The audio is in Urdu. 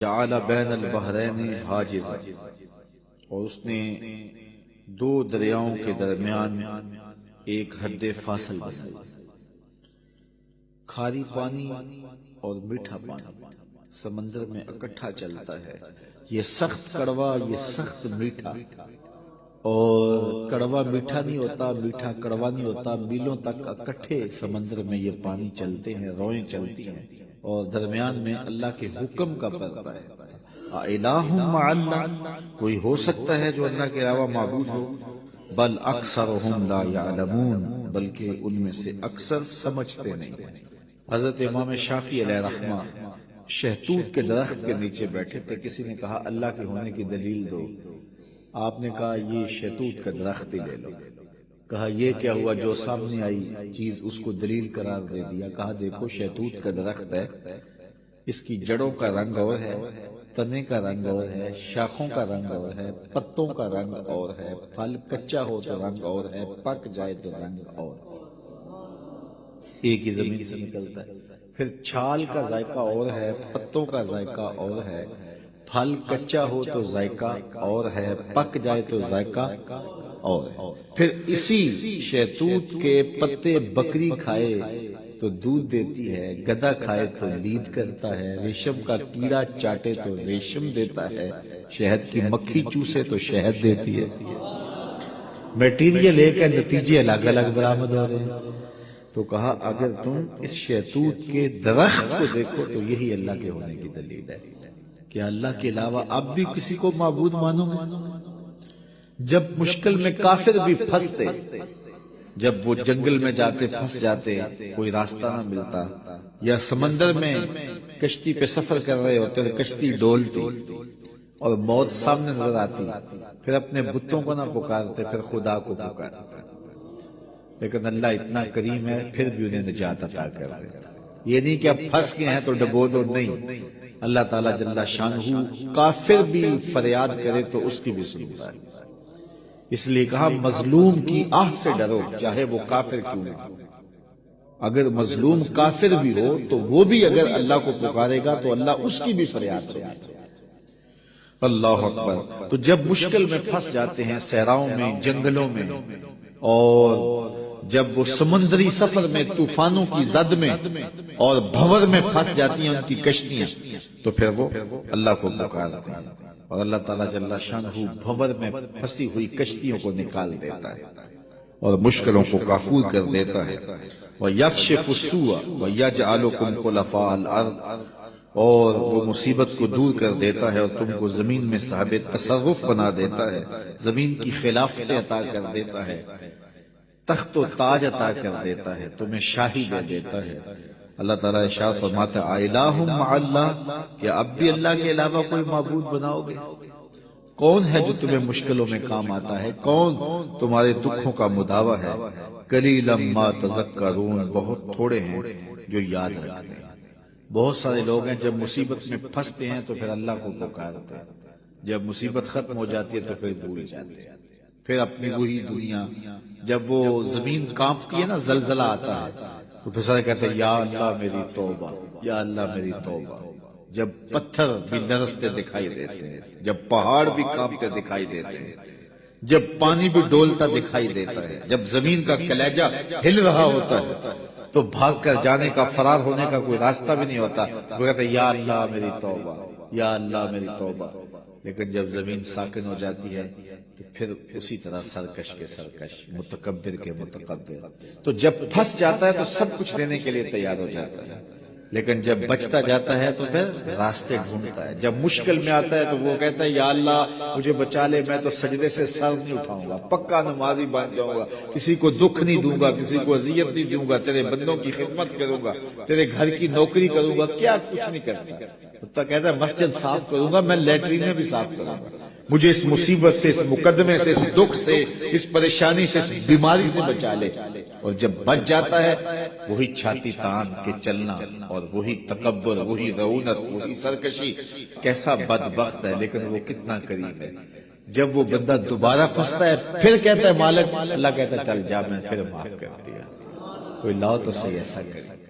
جعل بین البحرین حاجزا، اور اس نے دو دریاؤں کے درمیان ایک حد فاصل بنائی۔ کھاری پانی اور میٹھا پانی سمندر میں اکٹھا چلتا ہے، یہ سخت کڑوا، یہ سخت میٹھا، اور کڑوا میٹھا نہیں ہوتا، میٹھا کڑوا نہیں ہوتا، میلوں تک اکٹھے سمندر میں یہ پانی چلتے ہیں، روئیں چلتی ہیں، اور درمیان میں اللہ کے حکم کا پردہ ہے۔ الہ مع اللہ، کوئی ہو سکتا ہے جو اللہ کے علاوہ معبود ہو؟ بل اکثرہم لا یعلمون، بلکہ ان میں سے اکثر سمجھتے نہیں ہیں۔ حضرت امام شافعی علیہ رحمہ شہتوت کے درخت کے نیچے بیٹھے تھے، کسی نے کہا اللہ کے ہونے کی دلیل دو، آپ نے کہا یہ شہتوت کا درخت ہی لے لو۔ کہا یہ کیا ہوا؟ جو سامنے آئی چیز اس کو دلیل قرار دے دیا۔ کہا دیکھو شہتوت کا درخت ہے، اس کی جڑوں کا رنگ اور ہے، تنے کا رنگ اور ہے، شاخوں کا رنگ اور ہے، پتوں کا رنگ اور ہے، پھل کچا ہو تو رنگ اور ہے، پک جائے تو رنگ اور ہے، ایک ہی زمین سے نکلتا ہے۔ پھر چھال کا ذائقہ اور ہے، پتوں کا ذائقہ اور ہے، پھل کچا ہو تو ذائقہ اور ہے، پک جائے تو ذائقہ اور ہے۔ پھر اسی شہتوت کے پتے بکری کھائے تو دودھ دیتی ہے، گدھا کھائے تو لید کرتا ہے، ریشم کا کیڑا چاٹے تو ریشم دیتا ہے، شہد کی مکھی چوسے تو شہد دیتی ہے۔ میٹیریل ایک ہے، نتیجے الگ الگ برآمد ہو رہے ہیں۔ تو کہا اگر تم اس شہتوت کے درخت کو دیکھو تو یہی اللہ کے ہونے کی دلیل ہے کہ اللہ کے علاوہ اب بھی کسی کو معبود مانو گے؟ جب مشکل میں کافر بھی پھنستے، جب وہ جنگل میں جاتے پھنس جاتے، کوئی راستہ نہ ملتا، یا سمندر میں کشتی پہ سفر کر رہے ہوتے تو کشتی ڈولتی اور موت سامنے نظر آتی، پھر اپنے بتوں کو نہ پکارتے، پھر خدا کو پکارتے، لیکن اللہ اتنا کریم ہے پھر بھی انہیں نجات عطا کر دیتا۔ یہ نہیں کہ اب پھنس گئے ہیں تو ڈبو دو، نہیں، اللہ تعالیٰ جل شانہ کافر بھی فریاد کرے تو اس کی بھی سنتا ہے۔ اس لیے کہا مظلوم کی آہ سے ڈرو چاہے وہ کافر کیوں نہ ہو۔ اگر مظلوم کافر بھی ہو تو وہ بھی اگر اللہ کو پکارے گا تو اللہ اس کی بھی فریاد سنے گا۔ اللہ اکبر۔ تو جب مشکل میں پھنس جاتے ہیں، صحراؤں میں، جنگلوں میں، اور جب وہ سمندری سفر میں طوفانوں کی زد میں اور بھنور میں پھنس جاتی ہیں ان کی کشتیاں، تو پھر وہ اللہ کو پکارتے ہیں، اور اللہ تعالیٰ جل شانہ بھنور میں پھنسی ہوئی کشتیوں کو نکال دیتا ہے اور مشکلوں کو کافور کر دیتا ہے۔ وَيَكْشِفُ السُّوءَ وَيَجْعَلُكُمْ خُلَفَاءَ الْأَرْضِ، اور وہ مصیبت کو دور کر دیتا ہے اور تم کو زمین میں صاحب تصرف بنا دیتا ہے، زمین کی خلافتیں عطا کر دیتا ہے، تخت و تاج عطا کر دیتا ہے، تمہیں شاہی دے دیتا ہے۔ اللہ تعالیٰ ارشاد فرماتا ہے الہ مع اللہ، کیا اب بھی اللہ کے علاوہ کوئی معبود بناؤ گے؟ کون ہے جو تمہیں مشکلوں میں کام آتا ہے؟ کون تمہارے دکھوں کا مداوع ہے؟ قلیلا ما تذکرون، بہت تھوڑے ہیں جو یاد رکھتے ہیں۔ بہت سارے لوگ ہیں جب مصیبت میں پھنستے ہیں تو پھر اللہ کو پکارتے ہیں، جب مصیبت ختم ہو جاتی ہے تو پھر بھول جاتے ہیں، پھر اپنی وہی دنیا۔ جب وہ زمین کانپتی ہے نا، زلزلہ آتا ہے، تو پھر سارے کہتے ہیں یا اللہ میری توبہ، یا اللہ میری توبہ۔ جب پتھر بھی لرزتے دکھائی دیتے ہیں، جب پہاڑ بھی کانپتے دکھائی دیتے ہیں، جب پانی بھی ڈولتا دکھائی دیتا ہے، جب زمین کا کلیجہ ہل رہا ہوتا ہے تو بھاگ کر جانے کا، فرار ہونے کا کوئی راستہ بھی نہیں ہوتا، وہ کہتے ہیں یا اللہ میری توبہ، یا اللہ میری توبہ۔ لیکن جب زمین ساکن ہو جاتی ہے تو پھر اسی طرح سرکش کے سرکش، متکبر کے متکبر۔ تو جب پھنس جاتا ہے تو سب کچھ دینے کے لیے تیار ہو جاتا ہے، لیکن جب بچتا جاتا ہے تو پھر راستے ڈھونڈتا ہے۔ جب مشکل میں آتا ہے تو وہ کہتا ہے یا اللہ مجھے بچا لے، میں تو سجدے سے سر نہیں اٹھاؤں گا، پکا نمازی بن جاؤں گا، کسی کو دکھ نہیں دوں گا، کسی کو اذیت نہیں دوں گا، تیرے بندوں کی خدمت کروں گا، تیرے گھر کی نوکری کروں گا، کیا کچھ نہیں کرتا۔ تو کہتا ہے مسجد صاف کروں گا، میں لیٹرین میں بھی صاف کروں گا، مجھے اس مصیبت سے، اس مقدمے سے، اس دکھ سے، اس پریشانی سے، اس بیماری سے بچا لے۔ اور جب بچ جاتا ہے وہی چھاتی تان کے چلنا، اور وہی تکبر، وہی رعونت، وہی سرکشی۔ کیسا بدبخت ہے، لیکن وہ کتنا قریب ہے۔ جب وہ بندہ دوبارہ پھنستا ہے پھر کہتا ہے مالک، اللہ کہتا ہے چل جا، میں پھر معاف کر دیا، کوئی لاؤ تو صحیح ایسا کرے۔